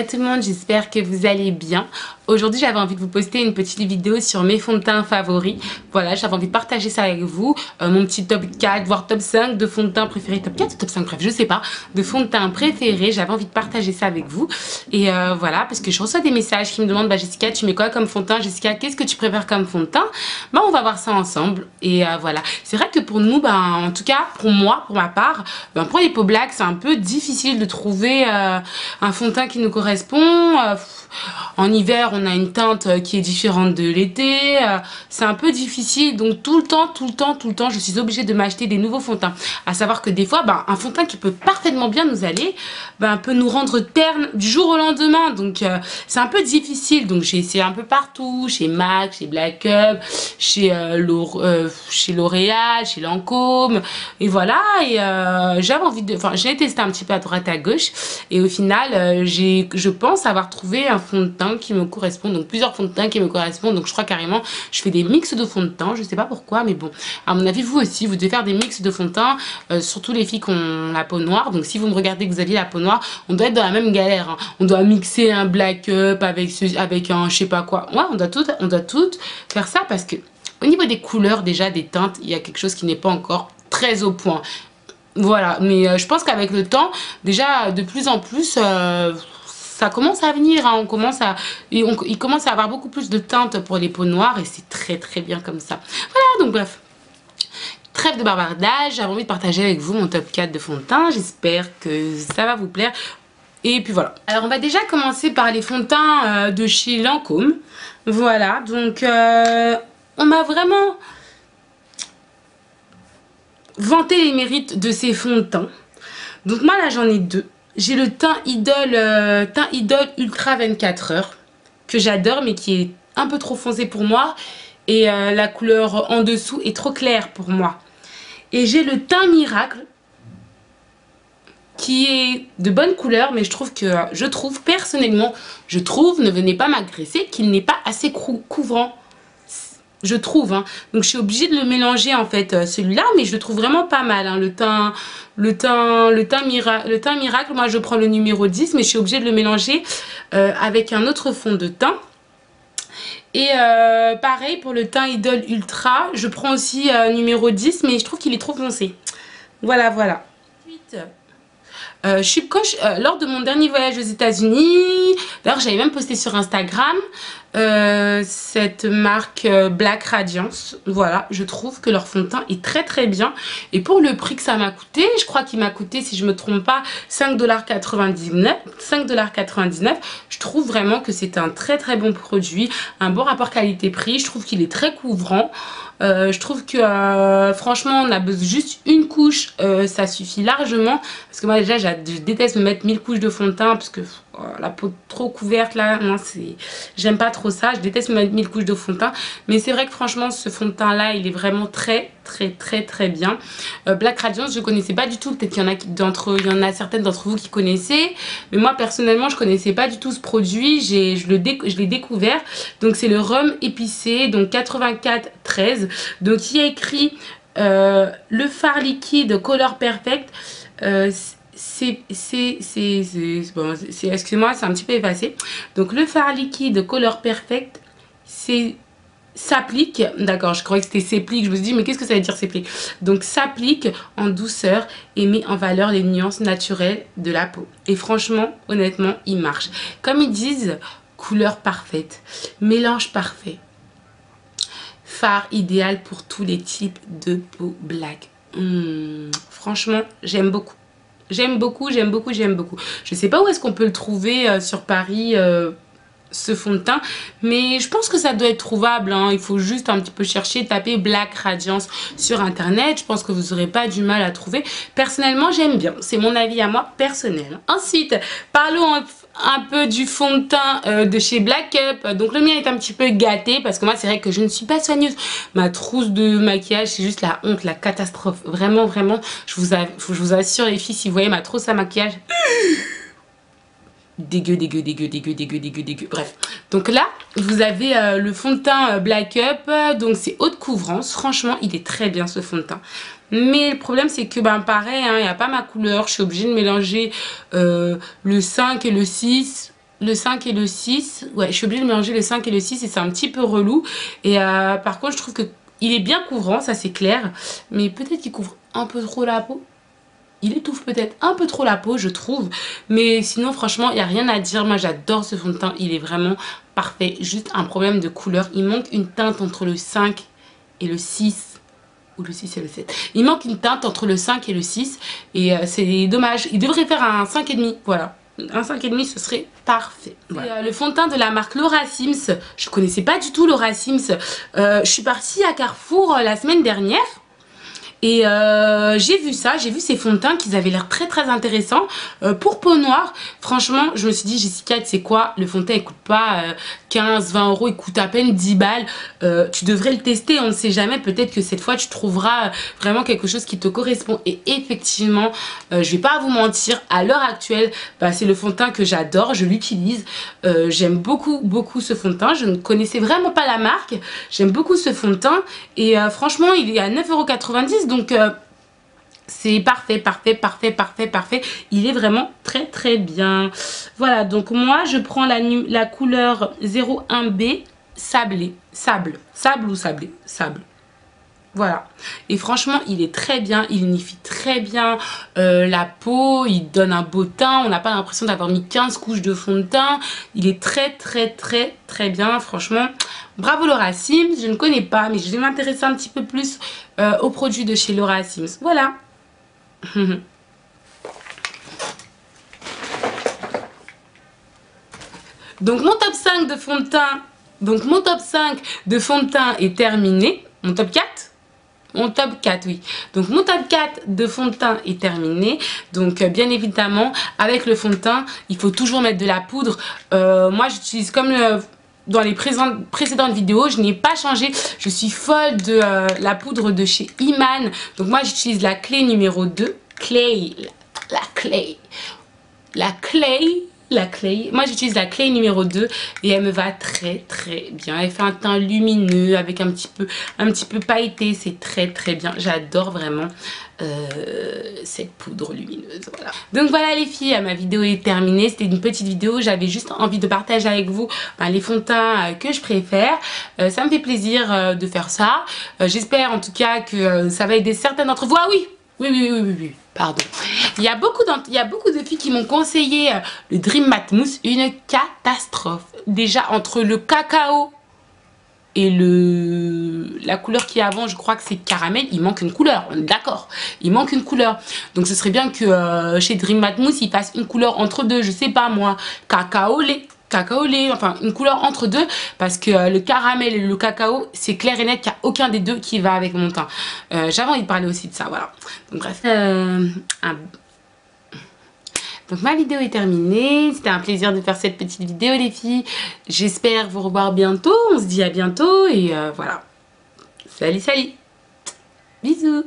à tout le monde, j'espère que vous allez bien. Aujourd'hui j'avais envie de vous poster une petite vidéo sur mes fonds de teint favoris. Voilà, j'avais envie de partager ça avec vous, mon petit top 4 voire top 5 de fonds de teint préférés, top 4 ou top 5, bref je sais pas, de fonds de teint préférés. J'avais envie de partager ça avec vous et voilà, parce que je reçois des messages qui me demandent: bah Jessica, tu mets quoi comme fond de teint? Jessica, qu'est-ce que tu préfères comme fond de teint? Bah on va voir ça ensemble et voilà. C'est vrai que pour nous, en tout cas pour moi, pour ma part, pour les peaux black c'est un peu difficile de trouver un fond de teint qui nous correspond. En hiver on a une teinte qui est différente de l'été, c'est un peu difficile, donc tout le temps je suis obligée de m'acheter des nouveaux fonds de teint. À savoir que des fois un fond de teint qui peut parfaitement bien nous aller peut nous rendre terne du jour au lendemain, donc c'est un peu difficile. Donc j'ai essayé un peu partout, chez MAC, chez Black Up, chez L'Oréal, chez Lancôme, et voilà. Et j'avais envie de, j'ai testé un petit peu à droite à gauche et au final je pense avoir trouvé un fond de teint qui me correspond, donc plusieurs fonds de teint qui me correspondent. Donc je crois carrément je fais des mix de fonds de teint, je sais pas pourquoi, mais bon, à mon avis vous aussi vous devez faire des mix de fonds de teint, surtout les filles qui ont la peau noire. Donc si vous me regardez que vous aviez la peau noire, on doit être dans la même galère, hein. On doit mixer un black up avec un je sais pas quoi. Ouais, on doit tout faire ça, parce que au niveau des couleurs déjà des teintes, il y a quelque chose qui n'est pas encore très au point. Voilà, mais je pense qu'avec le temps, déjà de plus en plus, ça commence à venir, hein. Il commence à avoir beaucoup plus de teintes pour les peaux noires et c'est très bien comme ça. Voilà, donc bref. Trêve de bavardage, j'avais envie de partager avec vous mon top 4 de fond de teint. J'espère que ça va vous plaire. Et puis voilà. Alors on va déjà commencer par les fonds de teint de chez Lancôme. Voilà, donc on m'a vraiment vanté les mérites de ces fonds de teint. Donc moi là j'en ai deux. J'ai le teint Idol Ultra 24 heures que j'adore, mais qui est un peu trop foncé pour moi. Et la couleur en dessous est trop claire pour moi. Et j'ai le teint Miracle qui est de bonne couleur, mais personnellement, ne venez pas m'agresser, qu'il n'est pas assez couvrant. Je trouve, hein. Donc je suis obligée de le mélanger en fait, celui-là, mais je le trouve vraiment pas mal, hein. Le teint Miracle, moi je prends le numéro 10, mais je suis obligée de le mélanger avec un autre fond de teint. Et pareil pour le teint Idol Ultra, je prends aussi numéro 10, mais je trouve qu'il est trop foncé. Voilà. Ensuite, lors de mon dernier voyage aux États-Unis, d'ailleurs j'avais même posté sur Instagram cette marque Black Radiance. Voilà, je trouve que leur fond de teint est très bien. Et pour le prix que ça m'a coûté, je crois qu'il m'a coûté, si je me trompe pas, 5,99 $. Je trouve vraiment que c'est un très bon produit, un bon rapport qualité-prix. Je trouve qu'il est très couvrant. Je trouve que franchement on a besoin juste une couche, ça suffit largement, parce que moi déjà je déteste me mettre 1000 couches de fond de teint, parce que la peau trop couverte là, j'aime pas trop ça, je déteste me mettre 1000 couches de fond de teint. Mais c'est vrai que franchement ce fond de teint là il est vraiment très bien. Black Radiance je connaissais pas du tout, peut-être qu'il y en a certaines d'entre vous qui connaissaient, mais moi personnellement je connaissais pas du tout ce produit. Je l'ai découvert. Donc c'est le rhum épicé, donc 8413. Donc il y a écrit le fard liquide Color Perfect. Excusez-moi, c'est un petit peu effacé. Donc le fard liquide Color Perfect, s'applique, d'accord, je croyais que c'était s'applique, je me suis dit mais qu'est-ce que ça veut dire s'applique? Donc s'applique en douceur et met en valeur les nuances naturelles de la peau. Et franchement, honnêtement, il marche. Comme ils disent, couleur parfaite, mélange parfait, fard idéal pour tous les types de peau black. Franchement, j'aime beaucoup. J'aime beaucoup. Je sais pas où est-ce qu'on peut le trouver sur Paris, ce fond de teint, mais je pense que ça doit être trouvable, hein. Il faut juste un petit peu chercher, taper Black Radiance sur internet. Je pense que vous n'aurez pas du mal à trouver. Personnellement j'aime bien, c'est mon avis à moi personnel. Ensuite parlons un peu du fond de teint de chez Black Up. Donc le mien est un petit peu gâté, parce que moi c'est vrai que je ne suis pas soigneuse. Ma trousse de maquillage c'est juste la honte, la catastrophe, vraiment je vous assure les filles, si vous voyez ma trousse à maquillage, dégueu. Bref, donc là vous avez le fond de teint Black Up, donc c'est haute couvrance. Franchement il est très bien ce fond de teint, mais le problème c'est que pareil, hein, il n'y a pas ma couleur. Je suis obligée de mélanger le 5 et le 6. le 5 et le 6. Ouais, je suis obligée de mélanger le 5 et le 6 et c'est un petit peu relou. Et par contre, je trouve que il est bien couvrant, ça c'est clair. Mais peut-être qu'il couvre un peu trop la peau. Il étouffe peut-être un peu trop la peau, je trouve. Mais sinon, franchement, il n'y a rien à dire. Moi, j'adore ce fond de teint. Il est vraiment parfait. Juste un problème de couleur. Il manque une teinte entre le 5 et le 6. Ou le 6 et le 7. Il manque une teinte entre le 5 et le 6. Et c'est dommage. Il devrait faire un 5,5. Voilà. Un 5,5, ce serait parfait. Voilà. Le fond de teint de la marque Laura Sims. Je ne connaissais pas du tout Laura Sims. Je suis partie à Carrefour la semaine dernière. Et j'ai vu ça, j'ai vu ces fonds de teint qui avaient l'air très très intéressants pour peau noire. Franchement, je me suis dit, Jessica, tu sais quoi, le fond de teint il coûte pas 15-20 euros, il coûte à peine 10 balles. Tu devrais le tester, on ne sait jamais, peut-être que cette fois tu trouveras vraiment quelque chose qui te correspond. Et effectivement, je vais pas vous mentir, à l'heure actuelle, bah, c'est le fond de teint que j'adore, je l'utilise. J'aime beaucoup ce fond de teint, je ne connaissais vraiment pas la marque. J'aime beaucoup ce fond de teint et franchement, il est à 9,90 €. Donc c'est parfait. Il est vraiment très très bien. Voilà, donc moi je prends la couleur 01B sable. Voilà, et franchement il est très bien, il unifie très bien la peau, il donne un beau teint, on n'a pas l'impression d'avoir mis 15 couches de fond de teint. Il est très bien, franchement. Bravo Laura Sims, je ne connais pas, mais je vais m'intéresser un petit peu plus aux produits de chez Laura Sims. Voilà. Donc mon top 5 de fond de teint, est terminé. Mon top 4 oui. Donc mon top 4 de fond de teint est terminé. Donc bien évidemment, avec le fond de teint, il faut toujours mettre de la poudre. Moi j'utilise comme dans les précédentes vidéos, je n'ai pas changé. Je suis folle de la poudre de chez Iman. Donc moi j'utilise la clé numéro 2. Moi j'utilise la clé numéro 2 et elle me va très bien. Elle fait un teint lumineux avec un petit peu pailleté. C'est très bien. J'adore vraiment cette poudre lumineuse. Voilà. Donc voilà les filles, ma vidéo est terminée. C'était une petite vidéo. J'avais juste envie de partager avec vous les fonds de teint que je préfère. Ça me fait plaisir de faire ça. J'espère en tout cas que ça va aider certaines d'entre vous. Ah oui, pardon. Il y a beaucoup de filles qui m'ont conseillé le Dream Matte Mousse, une catastrophe. Déjà entre le cacao et la couleur qui est avant, je crois que c'est caramel, il manque une couleur, on est d'accord. Il manque une couleur. Donc ce serait bien que chez Dream Matte Mousse, ils fassent une couleur entre deux, je sais pas moi, cacao lait, enfin une couleur entre deux, parce que le caramel et le cacao, c'est clair et net qu'il n'y a aucun des deux qui va avec mon teint. J'avais envie de parler aussi de ça, voilà. Donc bref, donc ma vidéo est terminée. C'était un plaisir de faire cette petite vidéo les filles. J'espère vous revoir bientôt. On se dit à bientôt et voilà. Salut. Bisous.